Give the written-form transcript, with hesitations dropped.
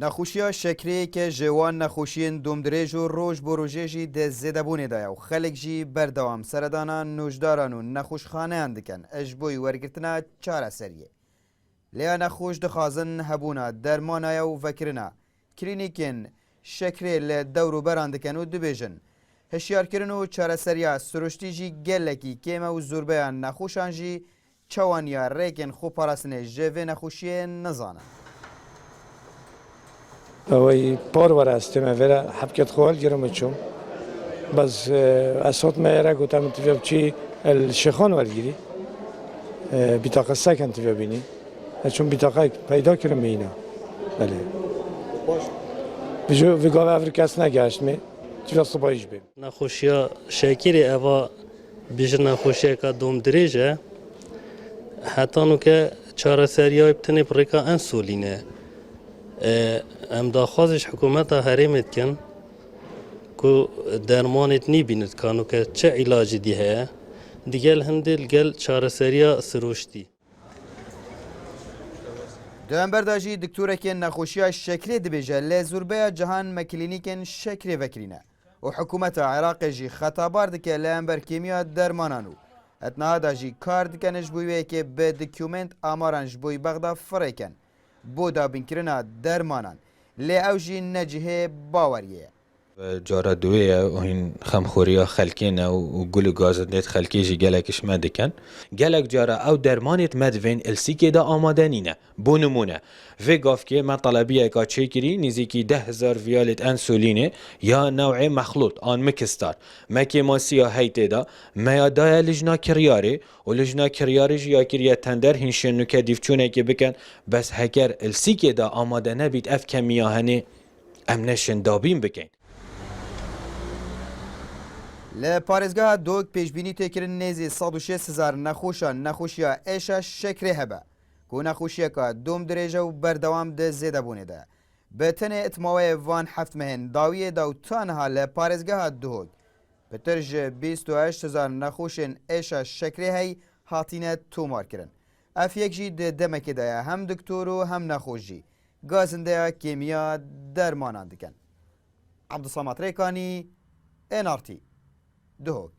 نەخۆشیە شەکرەیە کە ژێوان نەخۆشیên دومدرێژ و ڕۆژ بۆ ڕۆژێژی دەستزێدەبوونێدایە و خەڵکیژی بەردەوام سەردانا نوژداران و نەخۆشخانەیان دکەن ئەش بۆی وەرگرتنا چارەسەریە. لێیان نەخۆش دەخوازن هەبوونا دەرمانایە و ڤەکرنا کلینیکên شەکرێ لە دەور و بەران دکەن و دبێژن هەشیارکردن و چارەسەریە سروشتیژی گەلێکی کێمە و زۆربەیان نەخۆشانژی چەوانیا ڕێکên خۆپاراستنê ژێڤێ نەخۆشیê نەزانن. وی پار وره استمه وره حبکت خوال گرم چون بس اسات میره گفتم تفیب چی الشخان ورگیری بیتاقه سکن تفیب بینی چون بیتاقه پیدا کردم اینا بله بجو ویگاه افریکاس نگشت می تفیب صبایش بیم نخوشیا شکری اوا بیش نخوشیا که دوم دریجه حتی نو که چهار سریای بتنی پریکا انسولینه ام داخوازش حکومت هریمت کن که درمانت نیبیند کانو که چه علاجی دیه دیگل هندل گل چارەسەریە سروشتی. دوامبەرداژی دکتۆرێکێن نەخۆشیە شەکرێ دەبێژە لە زۆربەیە جەهان مەکلینیکên شەکرێ vekirîne û حکومeta Iraqê jî xetabar dike li hember kêmiya dermanan û etnihada jî kar dikene ji bo wêyekê bi dokûment amaran ji bo Bexda firêken بۆ دابینکردنا دەرمانان لێ ئەو ژی نەجihê باوەریە. جارە دوێیە هین خەمخۆریە خەلکێنە و گول و گازندێت خەلکێژی gelekî me dikin gelek cara ew dermanêt me divên ilsîkê de amade nîne bۆ nimûne vê gavkê me telebiyeka çêkirî nîzîkî 10,000 viyalêt ensolînê ya newê mexlût an mikistar me kêmasiya heytê de meya daye lijna kiryarê û lijna kiryarê jî ya kiriye tender hîn şêrnûke dîvçûnekê bikin bes heger ilsîkê de amade nebît ev kemiya henê em ne şindabîn bikin. لە پارێزگاها دۆک پێشبینی تێکردن نێزی 160,000 نەخۆشە نەخۆشیە ئێشە شەکرێ هەبە کۆ نەخۆشیەکە دۆم درێژە و بەردەوام دەستزێدەبوونێدا بە تەنێ ئەتماوەیە وان هەفتمەهێن داویێدا و تانها لە پارێزگاها دۆک پتر ji 28,000 نەخۆشên ئێشە شەکرێ هەی هاتینە تۆمارکردن ئەف یەک جی دەمەکێدایە هەم دکتۆر و هەم نەخۆشی گازندەیە کێمیا دەرمانان دکەن. عەبدوسەمەد ڕێکانی NRT دهوك